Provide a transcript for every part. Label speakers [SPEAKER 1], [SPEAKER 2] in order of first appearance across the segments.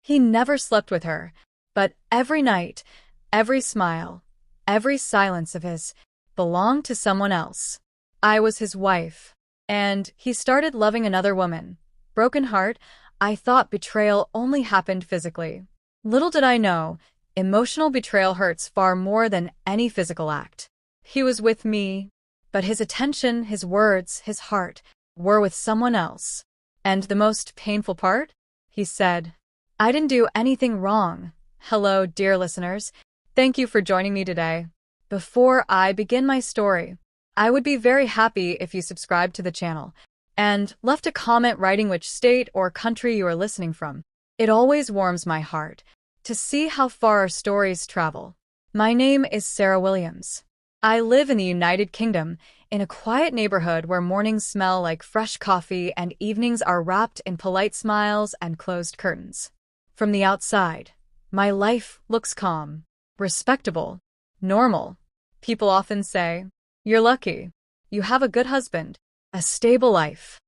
[SPEAKER 1] He never slept with her, but every night, every smile, every silence of his belonged to someone else. I was his wife, and he started loving another woman. Broken heart, I thought betrayal only happened physically. Little did I know, emotional betrayal hurts far more than any physical act. He was with me, but his attention, his words, his heart were with someone else. And the most painful part? He said, I didn't do anything wrong. Hello, dear listeners. Thank you for joining me today. Before I begin my story, I would be very happy if you subscribed to the channel and left a comment writing which state or country you are listening from. It always warms my heart to see how far our stories travel. My name is Sarah Williams. I live in the United Kingdom, in a quiet neighborhood where mornings smell like fresh coffee and evenings are wrapped in polite smiles and closed curtains. From the outside, my life looks calm, respectable, normal. People often say, "You're lucky. You have a good husband, a stable life."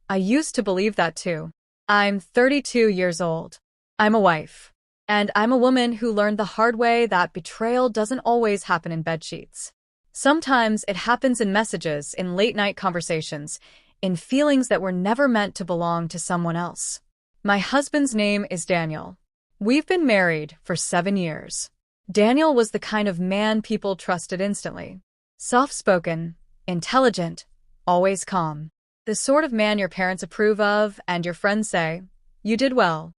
[SPEAKER 1] I used to believe that too. I'm 32 years old. I'm a wife. And I'm a woman who learned the hard way that betrayal doesn't always happen in bedsheets. Sometimes it happens in messages, in late-night conversations, in feelings that were never meant to belong to someone else. My husband's name is Daniel. We've been married for 7 years. Daniel was the kind of man people trusted instantly. Soft-spoken, intelligent, always calm. The sort of man your parents approve of and your friends say, "You did well."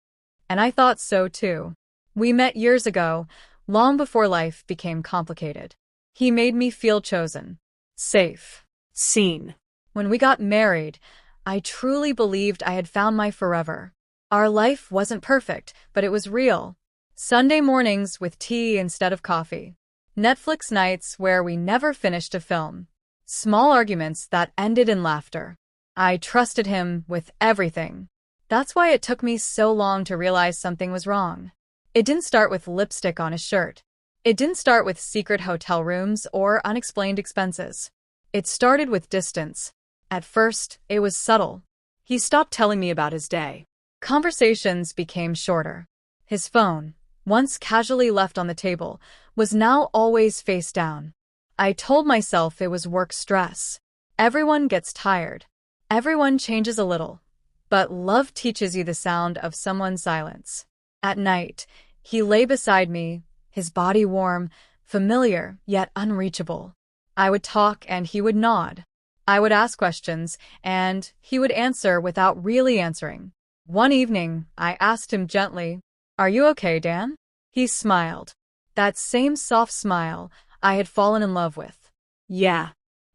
[SPEAKER 1] And I thought so too. We met years ago, long before life became complicated. He made me feel chosen, safe, seen. When we got married, I truly believed I had found my forever. Our life wasn't perfect, but it was real. Sunday mornings with tea instead of coffee. Netflix nights where we never finished a film. Small arguments that ended in laughter. I trusted him with everything. That's why it took me so long to realize something was wrong. It didn't start with lipstick on his shirt. It didn't start with secret hotel rooms or unexplained expenses. It started with distance. At first, it was subtle. He stopped telling me about his day. Conversations became shorter. His phone, once casually left on the table, was now always face down. I told myself it was work stress. Everyone gets tired. Everyone changes a little. But love teaches you the sound of someone's silence. At night, he lay beside me, his body warm, familiar, yet unreachable. I would talk and he would nod. I would ask questions, and he would answer without really answering. One evening, I asked him gently, "Are you okay, Dan?" He smiled. That same soft smile I had fallen in love with.
[SPEAKER 2] "Yeah,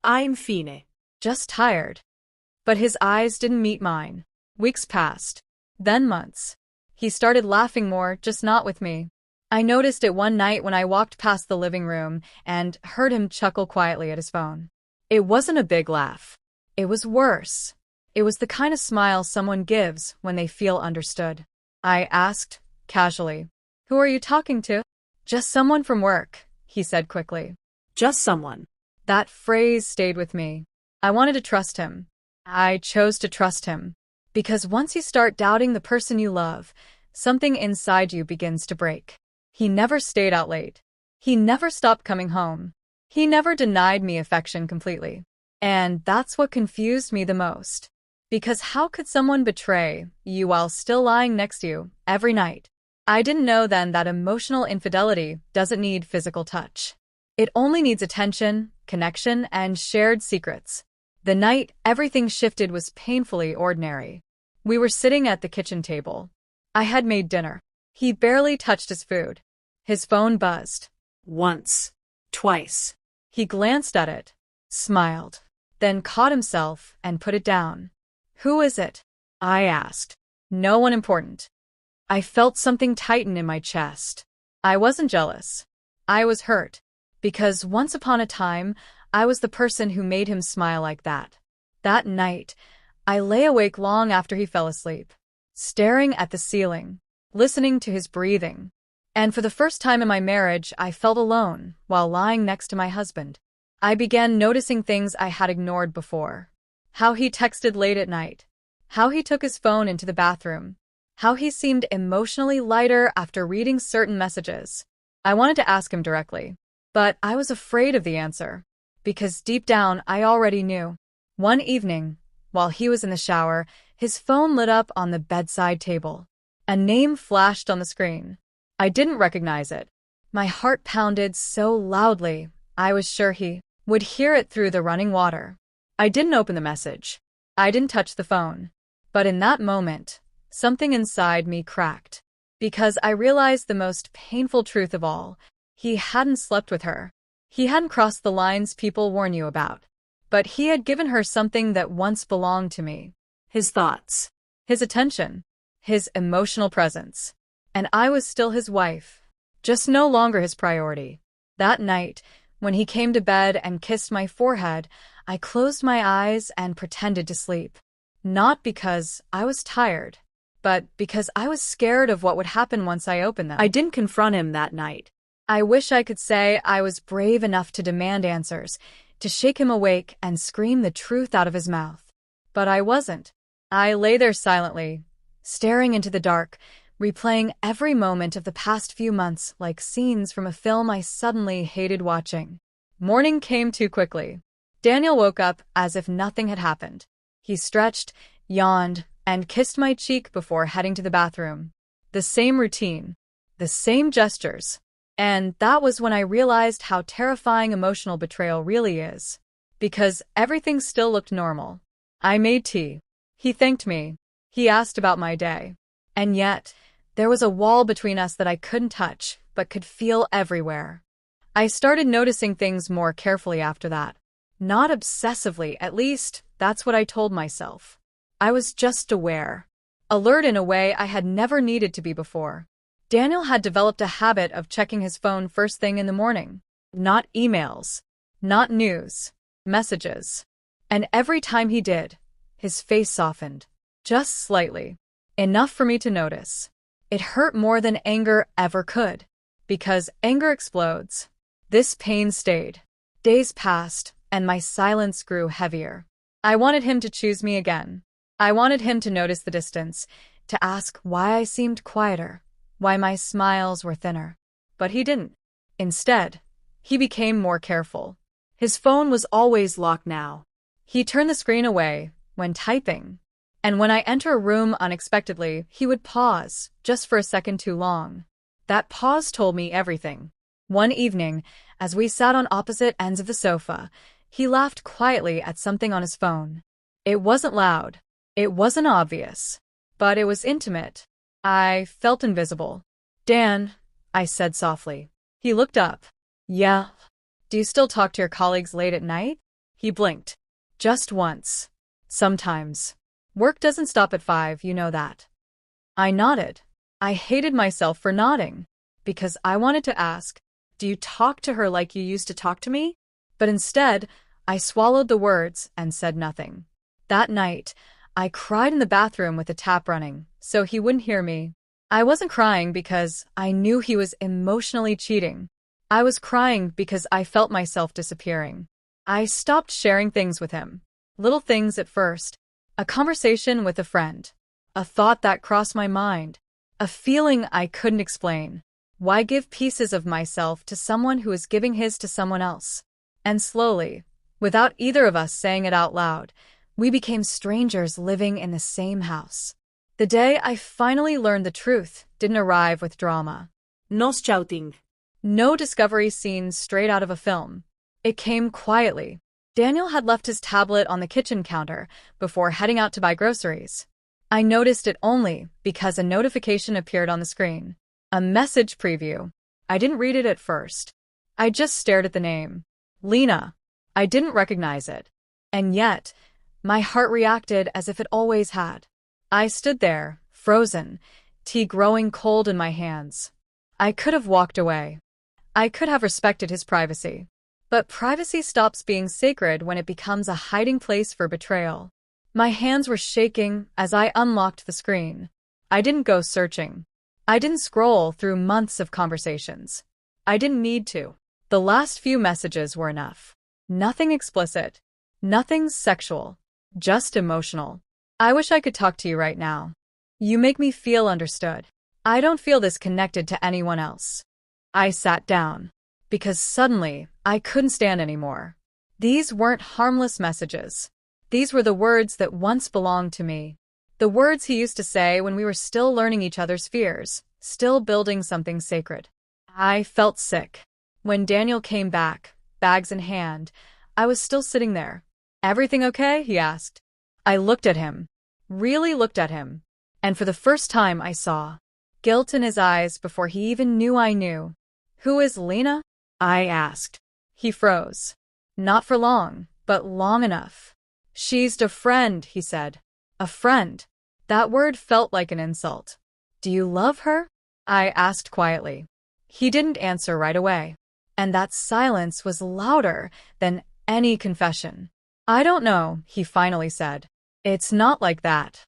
[SPEAKER 2] I'm fine.
[SPEAKER 1] Just tired." But his eyes didn't meet mine. Weeks passed, then months. He started laughing more, just not with me. I noticed it one night when I walked past the living room and heard him chuckle quietly at his phone. It wasn't a big laugh. It was worse. It was the kind of smile someone gives when they feel understood. I asked, casually, "Who are you talking to?" "Just someone from work," he said quickly.
[SPEAKER 2] Just someone."
[SPEAKER 1] That phrase stayed with me. I wanted to trust him. I chose to trust him. Because once you start doubting the person you love, something inside you begins to break. He never stayed out late. He never stopped coming home. He never denied me affection completely. And that's what confused me the most. Because how could someone betray you while still lying next to you every night? I didn't know then that emotional infidelity doesn't need physical touch. It only needs attention, connection, and shared secrets. The night everything shifted was painfully ordinary. We were sitting at the kitchen table. I had made dinner. He barely touched his food. His phone buzzed.
[SPEAKER 2] Once. Twice.
[SPEAKER 1] He glanced at it, smiled, then caught himself and put it down. "Who is it?" I asked. "No one important." I felt something tighten in my chest. I wasn't jealous. I was hurt. Because once upon a time, I was the person who made him smile like that. That night, I lay awake long after he fell asleep, staring at the ceiling, listening to his breathing. And for the first time in my marriage, I felt alone while lying next to my husband. I began noticing things I had ignored before. How he texted late at night. How he took his phone into the bathroom. how he seemed emotionally lighter after reading certain messages. I wanted to ask him directly, but I was afraid of the answer, because deep down I already knew. One evening, while he was in the shower, his phone lit up on the bedside table. A name flashed on the screen. I didn't recognize it. My heart pounded so loudly, I was sure he would hear it through the running water. I didn't open the message. I didn't touch the phone. But in that moment, something inside me cracked. Because I realized the most painful truth of all. He hadn't slept with her. He hadn't crossed the lines people warn you about. But he had given her something that once belonged to me.
[SPEAKER 2] His thoughts.
[SPEAKER 1] His attention. His emotional presence. And I was still his wife. Just no longer his priority. That night, when he came to bed and kissed my forehead, I closed my eyes and pretended to sleep. Not because I was tired, but because I was scared of what would happen once I opened them.
[SPEAKER 2] I didn't confront him that night.
[SPEAKER 1] I wish I could say I was brave enough to demand answers, to shake him awake and scream the truth out of his mouth. But I wasn't. I lay there silently, staring into the dark, replaying every moment of the past few months like scenes from a film I suddenly hated watching. Morning came too quickly. Daniel woke up as if nothing had happened. He stretched, yawned, and kissed my cheek before heading to the bathroom. The same routine, the same gestures. And that was when I realized how terrifying emotional betrayal really is. Because everything still looked normal. I made tea. He thanked me. He asked about my day. And yet, there was a wall between us that I couldn't touch, but could feel everywhere. I started noticing things more carefully after that. Not obsessively, at least, that's what I told myself. I was just aware. Alert in a way I had never needed to be before. Daniel had developed a habit of checking his phone first thing in the morning. Not emails. Not news. Messages. And every time he did, his face softened. Just slightly. Enough for me to notice. It hurt more than anger ever could. Because anger explodes. This pain stayed. Days passed, and my silence grew heavier. I wanted him to choose me again. I wanted him to notice the distance, to ask why I seemed quieter, why my smiles were thinner. But he didn't. Instead, he became more careful. His phone was always locked now. He turned the screen away when typing. And when I enter a room unexpectedly, he would pause, just for a second too long. That pause told me everything. One evening, as we sat on opposite ends of the sofa, he laughed quietly at something on his phone. It wasn't loud. It wasn't obvious. But it was intimate. I felt invisible. "Dan," I said softly. He looked up. "Yeah. Do you still talk to your colleagues late at night?" He blinked. "Just once. Sometimes. Work doesn't stop at 5, you know that." I nodded. I hated myself for nodding. Because I wanted to ask, "Do you talk to her like you used to talk to me?" But instead, I swallowed the words and said nothing. That night, I cried in the bathroom with the tap running, so he wouldn't hear me. I wasn't crying because I knew he was emotionally cheating. I was crying because I felt myself disappearing. I stopped sharing things with him. Little things at first. A conversation with a friend. A thought that crossed my mind. A feeling I couldn't explain. Why give pieces of myself to someone who is giving his to someone else? And slowly, without either of us saying it out loud, we became strangers living in the same house. The day I finally learned the truth didn't arrive with drama.
[SPEAKER 2] No shouting.
[SPEAKER 1] No discovery scene straight out of a film. It came quietly. Daniel had left his tablet on the kitchen counter before heading out to buy groceries. I noticed it only because a notification appeared on the screen. A message preview. I didn't read it at first. I just stared at the name. Lena. I didn't recognize it. And yet, my heart reacted as if it always had. I stood there, frozen, tea growing cold in my hands. I could have walked away. I could have respected his privacy. But privacy stops being sacred when it becomes a hiding place for betrayal. My hands were shaking as I unlocked the screen. I didn't go searching. I didn't scroll through months of conversations. I didn't need to. The last few messages were enough. Nothing explicit. Nothing sexual. Just emotional. "I wish I could talk to you right now." You make me feel understood. I don't feel this connected to anyone else. I sat down. Because suddenly, I couldn't stand anymore. These weren't harmless messages. These were the words that once belonged to me. The words he used to say when we were still learning each other's fears, still building something sacred. I felt sick. When Daniel came back, bags in hand, I was still sitting there. "Everything okay?" he asked. I looked at him. Really looked at him. And for the first time I saw guilt in his eyes before he even knew I knew. "Who is Lena?" I asked. He froze. Not for long, but long enough. "She's a friend," he said. A friend. That word felt like an insult. "Do you love her?" I asked quietly. He didn't answer right away. And that silence was louder than any confession. "I don't know," he finally said. "It's not like that."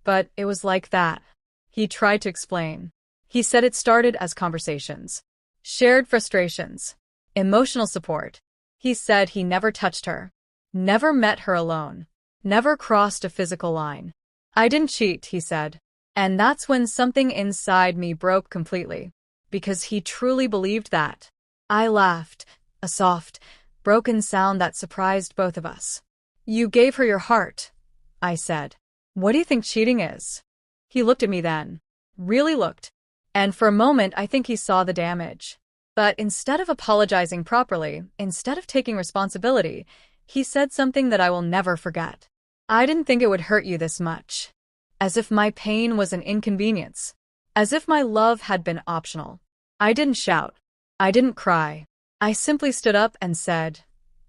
[SPEAKER 1] But it was like that. He tried to explain. He said it started as conversations. Shared frustrations. Emotional support. He said he never touched her. Never met her alone. Never crossed a physical line. "I didn't cheat," he said. And that's when something inside me broke completely. Because he truly believed that. I laughed, a soft, broken sound that surprised both of us. "You gave her your heart," I said. "What do you think cheating is?" He looked at me then. Really looked. And for a moment I think he saw the damage. But instead of apologizing properly, instead of taking responsibility, he said something that I will never forget. "I didn't think it would hurt you this much." As if my pain was an inconvenience. As if my love had been optional. I didn't shout. I didn't cry. I simply stood up and said,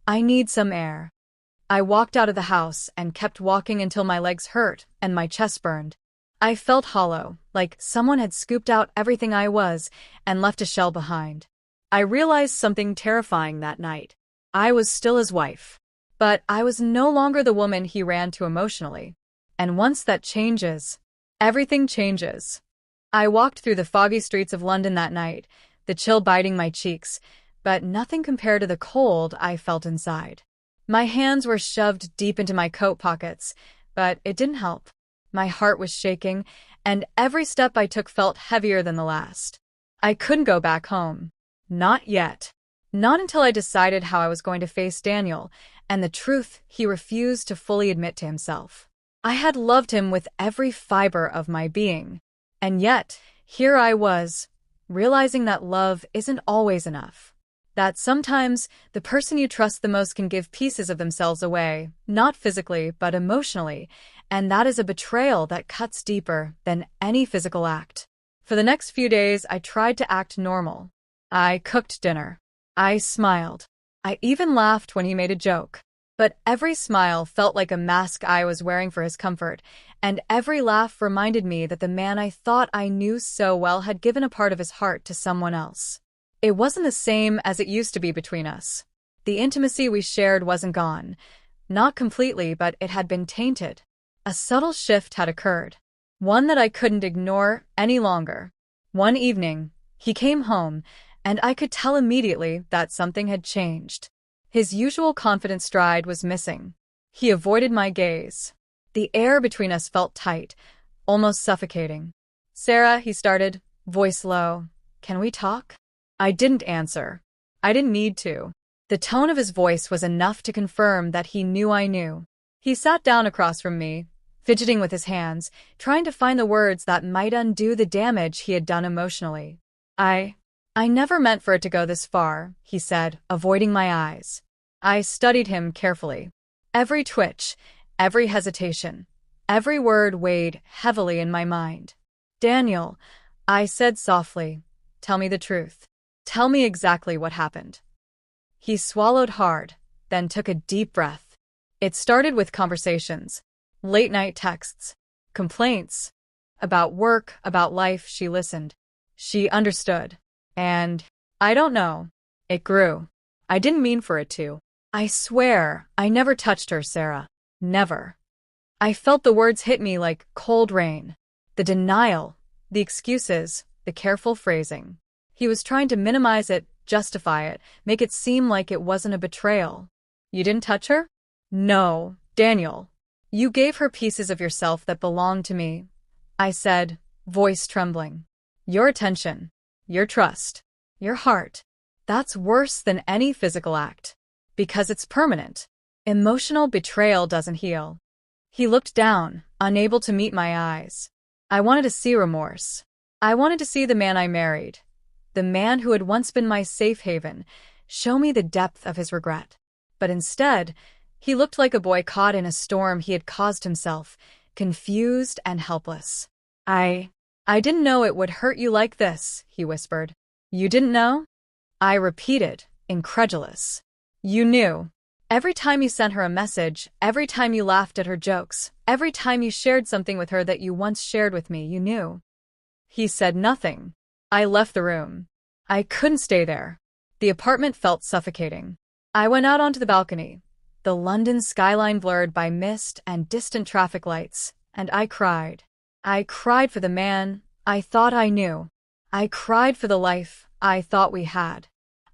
[SPEAKER 1] "I need some air." I walked out of the house and kept walking until my legs hurt and my chest burned. I felt hollow, like someone had scooped out everything I was and left a shell behind. I realized something terrifying that night. I was still his wife. But I was no longer the woman he ran to emotionally. And once that changes, everything changes. I walked through the foggy streets of London that night, the chill biting my cheeks, but nothing compared to the cold I felt inside. My hands were shoved deep into my coat pockets, but it didn't help. My heart was shaking, and every step I took felt heavier than the last. I couldn't go back home. Not yet. Not until I decided how I was going to face Daniel, and the truth he refused to fully admit to himself. I had loved him with every fiber of my being. And yet, here I was, realizing that love isn't always enough. That sometimes the person you trust the most can give pieces of themselves away, not physically, but emotionally, and that is a betrayal that cuts deeper than any physical act. For the next few days, I tried to act normal. I cooked dinner. I smiled. I even laughed when he made a joke. But every smile felt like a mask I was wearing for his comfort, and every laugh reminded me that the man I thought I knew so well had given a part of his heart to someone else. It wasn't the same as it used to be between us. The intimacy we shared wasn't gone. Not completely, but it had been tainted. A subtle shift had occurred. One that I couldn't ignore any longer. One evening, he came home, and I could tell immediately that something had changed. His usual confident stride was missing. He avoided my gaze. The air between us felt tight, almost suffocating. "Sarah," he started, voice low, "can we talk?" I didn't answer. I didn't need to. The tone of his voice was enough to confirm that he knew I knew. He sat down across from me, fidgeting with his hands, trying to find the words that might undo the damage he had done emotionally. I never meant for it to go this far," he said, avoiding my eyes. I studied him carefully. Every twitch, every hesitation, every word weighed heavily in my mind. "Daniel," I said softly, "tell me the truth. Tell me exactly what happened." He swallowed hard, then took a deep breath. It started with conversations, late-night texts, complaints. About work, about life. She listened. She understood. And, I don't know, it grew. I didn't mean for it to. I swear, I never touched her, Sarah. Never. I felt the words hit me like cold rain. The denial, the excuses, the careful phrasing. He was trying to minimize it, justify it, make it seem like it wasn't a betrayal. "You didn't touch her?" "No, Daniel. You gave her pieces of yourself that belonged to me. I said, voice trembling. Your attention, your trust, your heart. That's worse than any physical act. Because it's permanent. Emotional betrayal doesn't heal. He looked down, unable to meet my eyes. I wanted to see remorse. I wanted to see the man I married, the man who had once been my safe haven, show me the depth of his regret. But instead, he looked like a boy caught in a storm he had caused himself, confused and helpless. I didn't know it would hurt you like this, he whispered. You didn't know? I repeated, incredulous. You knew. Every time you sent her a message, every time you laughed at her jokes, every time you shared something with her that you once shared with me, you knew. He said nothing. I left the room. I couldn't stay there. The apartment felt suffocating. I went out onto the balcony, the London skyline blurred by mist and distant traffic lights, and I cried. I cried for the man I thought I knew. I cried for the life I thought we had.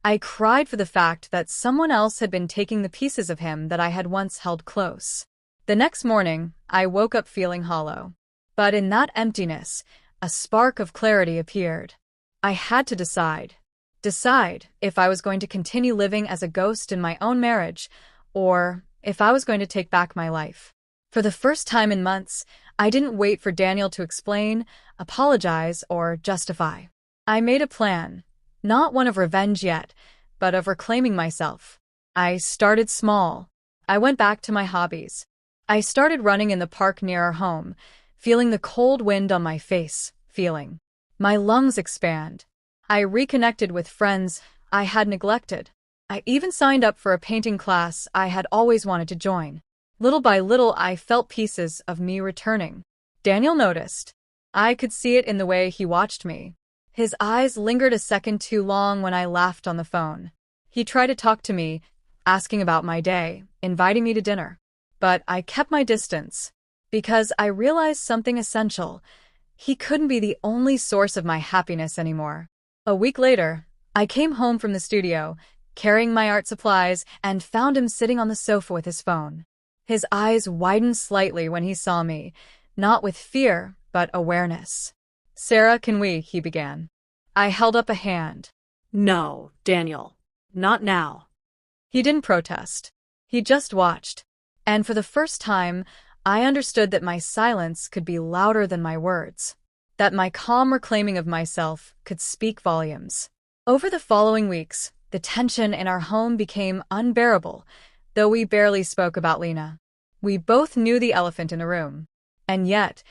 [SPEAKER 1] I cried for the fact that someone else had been taking the pieces of him that I had once held close. The next morning, I woke up feeling hollow. But in that emptiness, a spark of clarity appeared. I had to decide. Decide if I was going to continue living as a ghost in my own marriage, or if I was going to take back my life. For the first time in months, I didn't wait for Daniel to explain, apologize, or justify. I made a plan. Not one of revenge yet, but of reclaiming myself. I started small. I went back to my hobbies. I started running in the park near our home, feeling the cold wind on my face, feeling my lungs expand. I reconnected with friends I had neglected. I even signed up for a painting class I had always wanted to join. Little by little, I felt pieces of me returning. Daniel noticed. I could see it in the way he watched me. His eyes lingered a second too long when I laughed on the phone. He tried to talk to me, asking about my day, inviting me to dinner. But I kept my distance, because I realized something essential. He couldn't be the only source of my happiness anymore. A week later, I came home from the studio, carrying my art supplies, and found him sitting on the sofa with his phone. His eyes widened slightly when he saw me, not with fear, but awareness. Sarah, he began. I held up a hand.
[SPEAKER 2] No, Daniel. Not now.
[SPEAKER 1] He didn't protest. He just watched. And for the first time, I understood that my silence could be louder than my words. That my calm reclaiming of myself could speak volumes. Over the following weeks, the tension in our home became unbearable, though we barely spoke about Lena. We both knew the elephant in the room. And yet,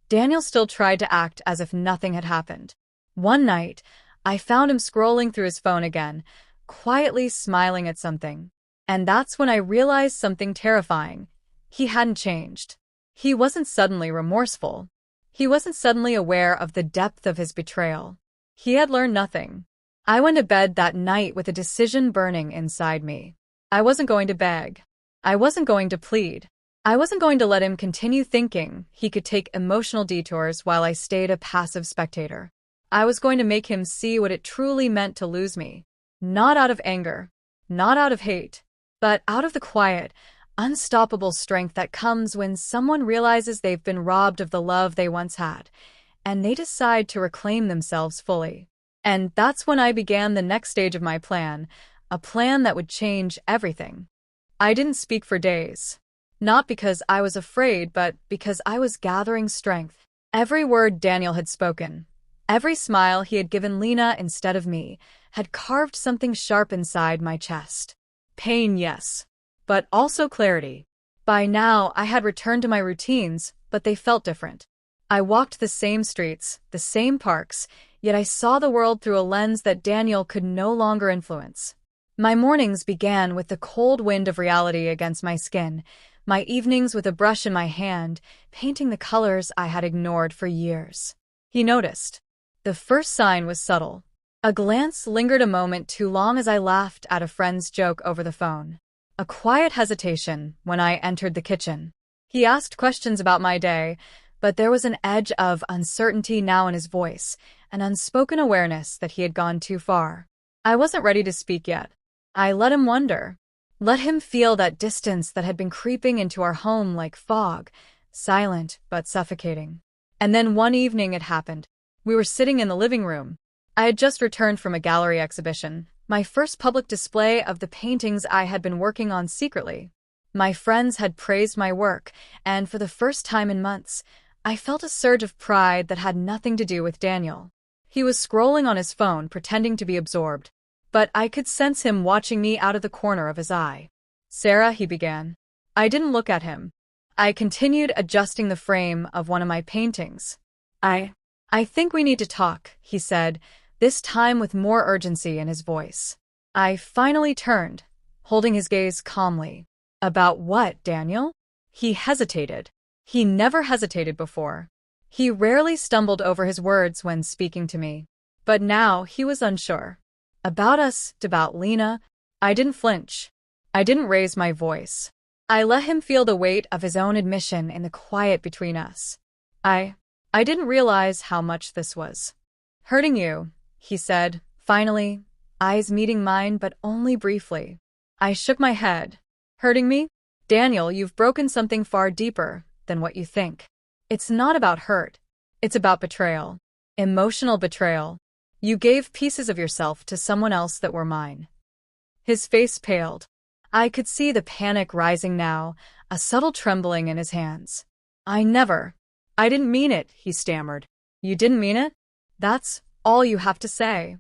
[SPEAKER 1] Daniel still tried to act as if nothing had happened. One night, I found him scrolling through his phone again, quietly smiling at something. And that's when I realized something terrifying. He hadn't changed. He wasn't suddenly remorseful. He wasn't suddenly aware of the depth of his betrayal. He had learned nothing. I went to bed that night with a decision burning inside me. I wasn't going to beg. I wasn't going to plead. I wasn't going to let him continue thinking he could take emotional detours while I stayed a passive spectator. I was going to make him see what it truly meant to lose me. Not out of anger, not out of hate, but out of the quiet, unstoppable strength that comes when someone realizes they've been robbed of the love they once had, and they decide to reclaim themselves fully. And that's when I began the next stage of my plan, a plan that would change everything. I didn't speak for days. Not because I was afraid, but because I was gathering strength. Every word Daniel had spoken, every smile he had given Lena instead of me, had carved something sharp inside my chest. Pain, yes, but also clarity. By now, I had returned to my routines, but they felt different. I walked the same streets, the same parks, yet I saw the world through a lens that Daniel could no longer influence. My mornings began with the cold wind of reality against my skin, my evenings with a brush in my hand, painting the colors I had ignored for years. He noticed. The first sign was subtle. A glance lingered a moment too long as I laughed at a friend's joke over the phone. A quiet hesitation when I entered the kitchen. He asked questions about my day, but there was an edge of uncertainty now in his voice, an unspoken awareness that he had gone too far. I wasn't ready to speak yet. I let him wonder. Let him feel that distance that had been creeping into our home like fog, silent but suffocating. And then one evening it happened. We were sitting in the living room. I had just returned from a gallery exhibition, my first public display of the paintings I had been working on secretly. My friends had praised my work, and for the first time in months, I felt a surge of pride that had nothing to do with Daniel. He was scrolling on his phone, pretending to be absorbed, but I could sense him watching me out of the corner of his eye. "Sarah," he began. I didn't look at him. I continued adjusting the frame of one of my paintings. I think we need to talk," he said, this time with more urgency in his voice. I finally turned, holding his gaze calmly. "About what, Daniel?" He hesitated. He never hesitated before. He rarely stumbled over his words when speaking to me. But now he was unsure. "About us, about Lena." I didn't flinch. I didn't raise my voice. I let him feel the weight of his own admission in the quiet between us. I didn't realize how much this was hurting you," he said, finally, eyes meeting mine but only briefly. I shook my head. "Hurting me? Daniel, you've broken something far deeper than what you think. It's not about hurt. It's about betrayal. Emotional betrayal. You gave pieces of yourself to someone else that were mine." His face paled. I could see the panic rising now, a subtle trembling in his hands. I didn't mean it," he stammered. "You didn't mean it? That's all you have to say?"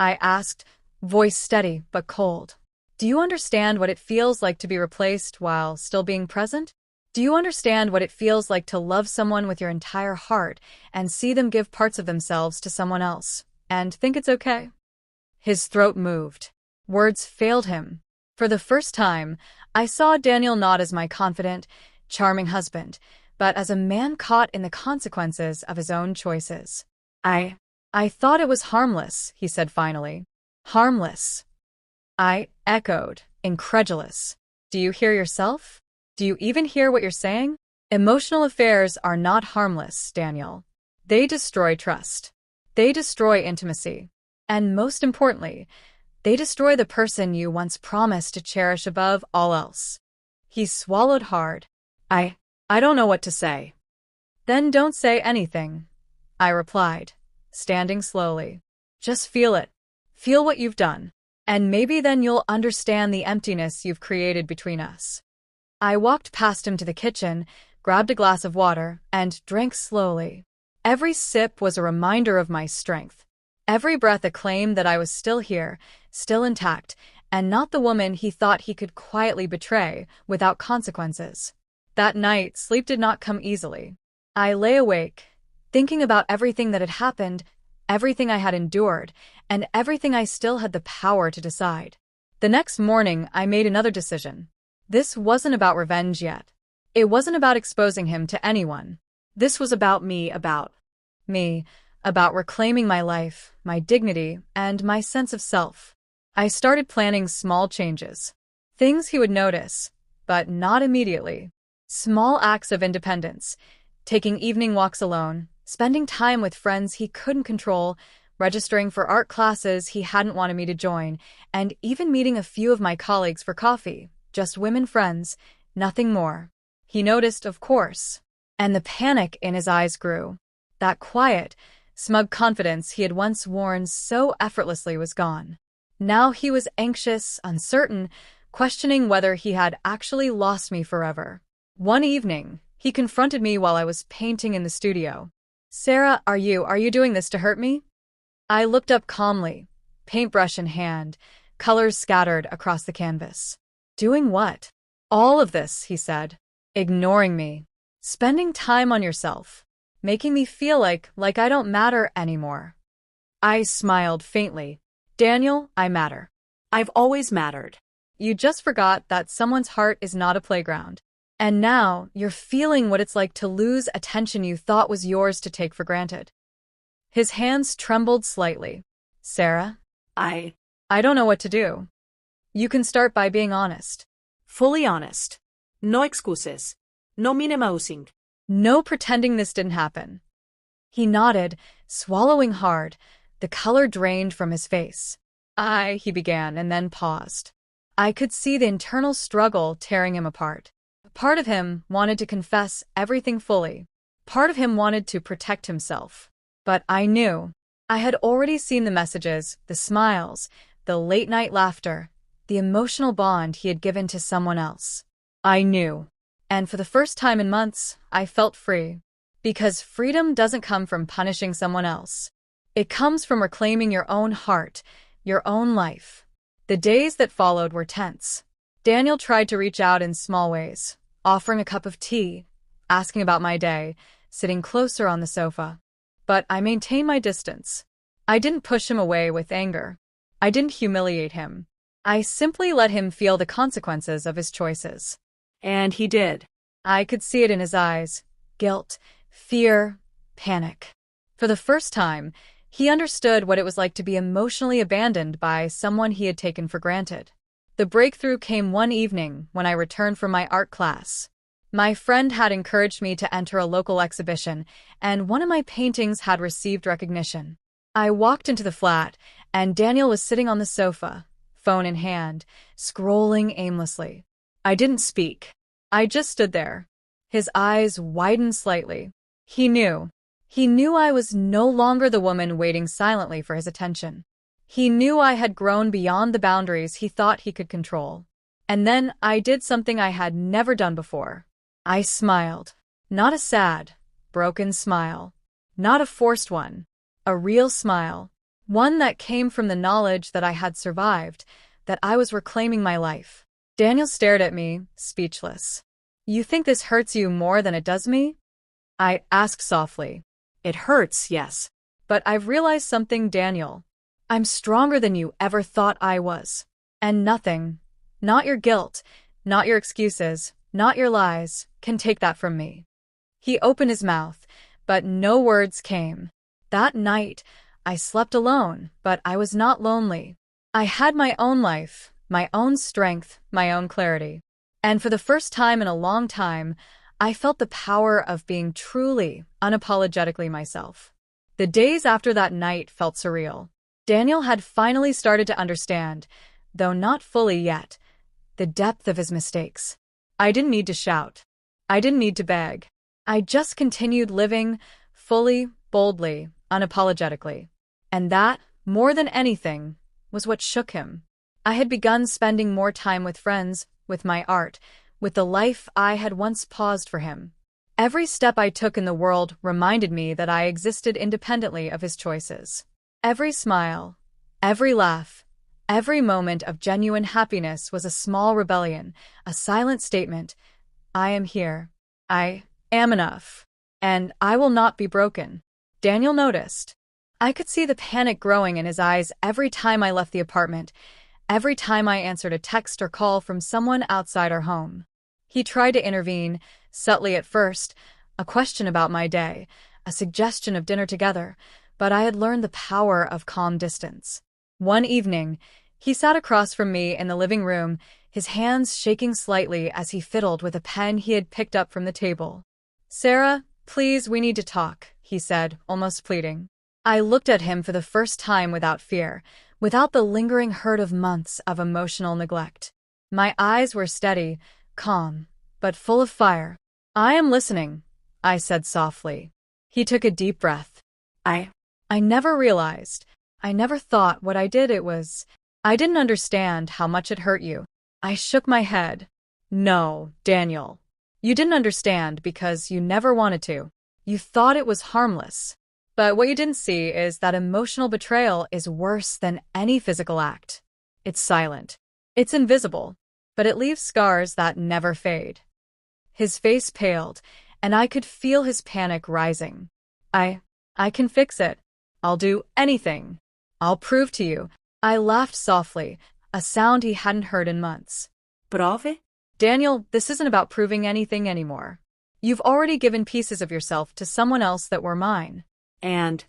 [SPEAKER 1] I asked, voice steady but cold. "Do you understand what it feels like to be replaced while still being present? Do you understand what it feels like to love someone with your entire heart and see them give parts of themselves to someone else and think it's okay?" His throat moved. Words failed him. For the first time, I saw Daniel not as my confident, charming husband, but as a man caught in the consequences of his own choices. I thought it was harmless," he said finally. "Harmless?" I echoed, incredulous. "Do you hear yourself? Do you even hear what you're saying? Emotional affairs are not harmless, Daniel. They destroy trust. They destroy intimacy. And most importantly, they destroy the person you once promised to cherish above all else." He swallowed hard. I don't know what to say." "Then don't say anything," I replied, standing slowly. "Just feel it. Feel what you've done. And maybe then you'll understand the emptiness you've created between us." I walked past him to the kitchen, grabbed a glass of water, and drank slowly. Every sip was a reminder of my strength. Every breath a claim that I was still here, still intact, and not the woman he thought he could quietly betray without consequences. That night, sleep did not come easily. I lay awake, thinking about everything that had happened, everything I had endured, and everything I still had the power to decide. The next morning, I made another decision. This wasn't about revenge yet. It wasn't about exposing him to anyone. This was about me, about reclaiming my life, my dignity, and my sense of self. I started planning small changes. Things he would notice, but not immediately. Small acts of independence, taking evening walks alone, spending time with friends he couldn't control, registering for art classes he hadn't wanted me to join, and even meeting a few of my colleagues for coffee, just women friends, nothing more. He noticed, of course, and the panic in his eyes grew. That quiet, smug confidence he had once worn so effortlessly was gone. Now he was anxious, uncertain, questioning whether he had actually lost me forever. One evening, he confronted me while I was painting in the studio. "Sarah, are you doing this to hurt me?" I looked up calmly, paintbrush in hand, colors scattered across the canvas. "Doing what?" "All of this," he said. "Ignoring me. Spending time on yourself. Making me feel like I don't matter anymore." I smiled faintly. "Daniel, I matter. I've always mattered. You just forgot that someone's heart is not a playground. And now you're feeling what it's like to lose attention you thought was yours to take for granted." His hands trembled slightly. "Sarah, I don't know what to do. You can start by being honest."
[SPEAKER 2] Fully honest. No excuses. No minimizing.
[SPEAKER 1] No pretending this didn't happen. He nodded, swallowing hard, the color drained from his face. He began, and then paused. I could see the internal struggle tearing him apart. Part of him wanted to confess everything fully. Part of him wanted to protect himself. But I knew. I had already seen the messages, the smiles, the late-night laughter, the emotional bond he had given to someone else. I knew. And for the first time in months, I felt free. Because freedom doesn't come from punishing someone else. It comes from reclaiming your own heart, your own life. The days that followed were tense. Daniel tried to reach out in small ways, offering a cup of tea, asking about my day, sitting closer on the sofa. But I maintained my distance. I didn't push him away with anger. I didn't humiliate him. I simply let him feel the consequences of his choices.
[SPEAKER 2] And he did.
[SPEAKER 1] I could see it in his eyes. Guilt, fear, panic. For the first time, he understood what it was like to be emotionally abandoned by someone he had taken for granted. The breakthrough came one evening when I returned from my art class. My friend had encouraged me to enter a local exhibition, and one of my paintings had received recognition. I walked into the flat, and Daniel was sitting on the sofa, phone in hand, scrolling aimlessly. I didn't speak. I just stood there. His eyes widened slightly. He knew. He knew I was no longer the woman waiting silently for his attention. He knew I had grown beyond the boundaries he thought he could control. And then I did something I had never done before. I smiled. Not a sad, broken smile. Not a forced one. A real smile. One that came from the knowledge that I had survived, that I was reclaiming my life. Daniel stared at me, speechless. You think this hurts you more than it does me? I asked softly.
[SPEAKER 2] It hurts, yes.
[SPEAKER 1] But I've realized something, Daniel. I'm stronger than you ever thought I was. And nothing, not your guilt, not your excuses, not your lies, can take that from me. He opened his mouth, but no words came. That night, I slept alone, but I was not lonely. I had my own life, my own strength, my own clarity. And for the first time in a long time, I felt the power of being truly, unapologetically myself. The days after that night felt surreal. Daniel had finally started to understand, though not fully yet, the depth of his mistakes. I didn't need to shout. I didn't need to beg. I just continued living, fully, boldly, unapologetically. And that, more than anything, was what shook him. I had begun spending more time with friends, with my art, with the life I had once paused for him. Every step I took in the world reminded me that I existed independently of his choices. Every smile, every laugh, every moment of genuine happiness was a small rebellion, a silent statement. I am here. I am enough. And I will not be broken. Daniel noticed. I could see the panic growing in his eyes every time I left the apartment, every time I answered a text or call from someone outside our home. He tried to intervene, subtly at first, a question about my day, a suggestion of dinner together, but I had learned the power of calm distance. One evening, he sat across from me in the living room, his hands shaking slightly as he fiddled with a pen he had picked up from the table. "Sarah, please, we need to talk," he said, almost pleading. I looked at him for the first time without fear, without the lingering hurt of months of emotional neglect. My eyes were steady, calm, but full of fire. "I am listening," I said softly. He took a deep breath. I never realized, I never thought what I did I didn't understand how much it hurt you. I shook my head. "No, Daniel. You didn't understand because you never wanted to. You thought it was harmless. But what you didn't see is that emotional betrayal is worse than any physical act. It's silent. It's invisible. But it leaves scars that never fade." His face paled, and I could feel his panic rising. I can fix it. I'll do anything. I'll prove to you." I laughed softly, a sound he hadn't heard in months.
[SPEAKER 2] Prove?
[SPEAKER 1] "Daniel, this isn't about proving anything anymore. You've already given pieces of yourself to someone else that were mine.
[SPEAKER 2] And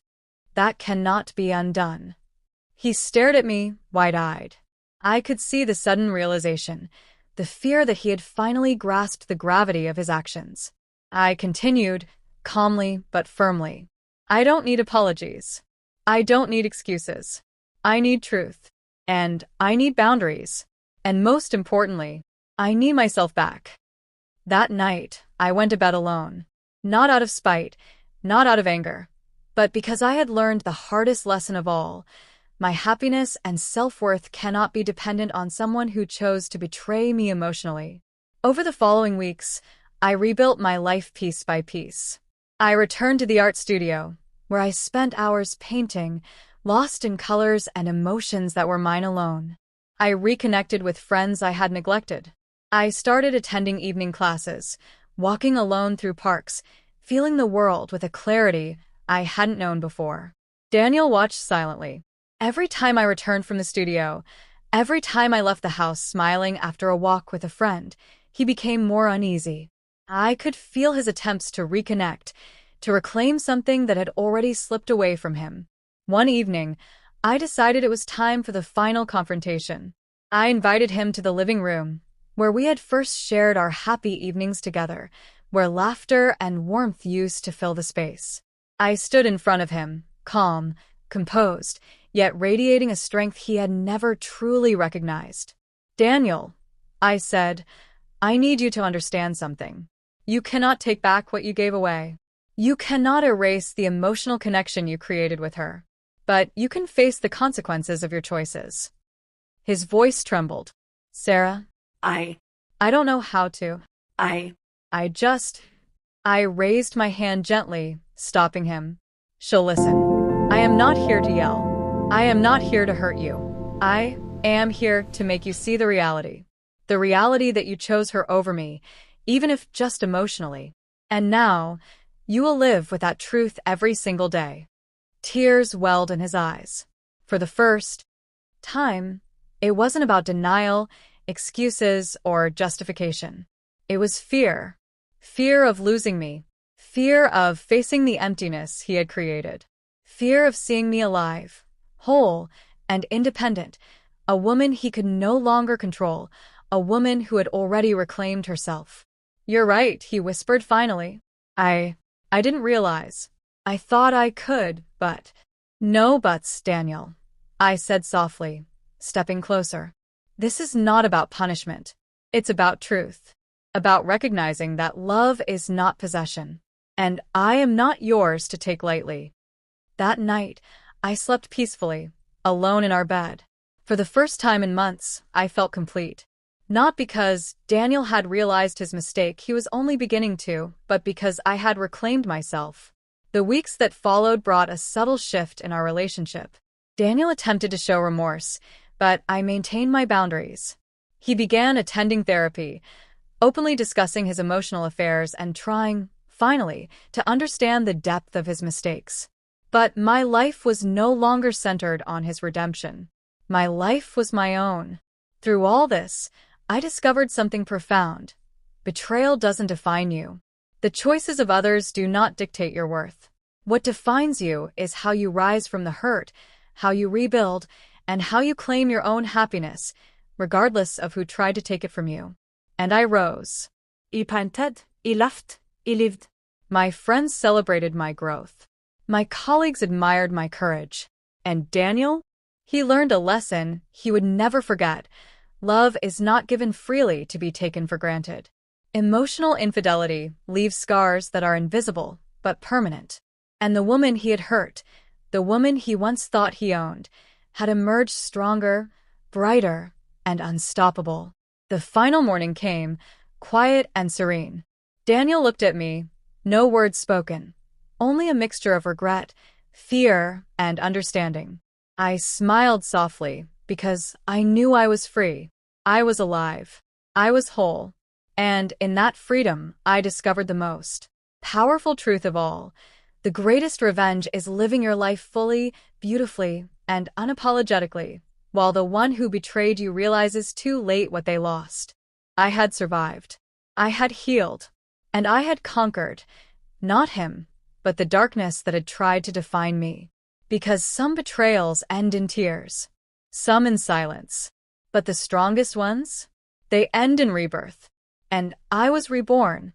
[SPEAKER 1] that cannot be undone." He stared at me, wide-eyed. I could see the sudden realization, the fear that he had finally grasped the gravity of his actions. I continued, calmly but firmly. "I don't need apologies. I don't need excuses. I need truth. And I need boundaries. And most importantly, I need myself back." That night, I went to bed alone. Not out of spite, not out of anger, but because I had learned the hardest lesson of all. My happiness and self-worth cannot be dependent on someone who chose to betray me emotionally. Over the following weeks, I rebuilt my life piece by piece. I returned to the art studio, where I spent hours painting, lost in colors and emotions that were mine alone. I reconnected with friends I had neglected. I started attending evening classes, walking alone through parks, feeling the world with a clarity I hadn't known before. Daniel watched silently. Every time I returned from the studio, every time I left the house smiling after a walk with a friend, he became more uneasy. I could feel his attempts to reconnect, to reclaim something that had already slipped away from him. One evening, I decided it was time for the final confrontation. I invited him to the living room, where we had first shared our happy evenings together, where laughter and warmth used to fill the space. I stood in front of him, calm, composed, yet radiating a strength he had never truly recognized. "Daniel," I said, "I need you to understand something. You cannot take back what you gave away. You cannot erase the emotional connection you created with her. But you can face the consequences of your choices." His voice trembled. "Sarah,
[SPEAKER 2] I
[SPEAKER 1] don't know how to.
[SPEAKER 2] I
[SPEAKER 1] I raised my hand gently, stopping him. "She'll listen. I am not here to yell. I am not here to hurt you. I am here to make you see the reality. The reality that you chose her over me, even if just emotionally. And now, you will live with that truth every single day." Tears welled in his eyes. For the first time, it wasn't about denial, excuses, or justification. It was fear. Fear of losing me. Fear of facing the emptiness he had created. Fear of seeing me alive, whole, and independent, a woman he could no longer control, a woman who had already reclaimed herself. "You're right," he whispered finally. I didn't realize. I thought I could, but—" "No buts, Daniel," I said softly, stepping closer. "This is not about punishment. It's about truth. About recognizing that love is not possession. And I am not yours to take lightly." That night, I slept peacefully, alone in our bed. For the first time in months, I felt complete. Not because Daniel had realized his mistake, he was only beginning to, but because I had reclaimed myself. The weeks that followed brought a subtle shift in our relationship. Daniel attempted to show remorse, but I maintained my boundaries. He began attending therapy, openly discussing his emotional affairs and trying, finally, to understand the depth of his mistakes. But my life was no longer centered on his redemption. My life was my own. Through all this, I discovered something profound. Betrayal doesn't define you. The choices of others do not dictate your worth. What defines you is how you rise from the hurt, how you rebuild, and how you claim your own happiness, regardless of who tried to take it from you. And I rose.
[SPEAKER 2] I painted, I laughed, I lived.
[SPEAKER 1] My friends celebrated my growth. My colleagues admired my courage. And Daniel? He learned a lesson he would never forget. Love is not given freely to be taken for granted. Emotional infidelity leaves scars that are invisible but permanent. And the woman he had hurt, the woman he once thought he owned, had emerged stronger, brighter, and unstoppable. The final morning came, quiet and serene. Daniel looked at me, no words spoken, only a mixture of regret, fear, and understanding. I smiled softly because I knew I was free. I was alive. I was whole. And in that freedom, I discovered the most powerful truth of all. The greatest revenge is living your life fully, beautifully, and unapologetically, while the one who betrayed you realizes too late what they lost. I had survived. I had healed. And I had conquered, not him, but the darkness that had tried to define me. Because some betrayals end in tears, some in silence. But the strongest ones? They end in rebirth. And I was reborn,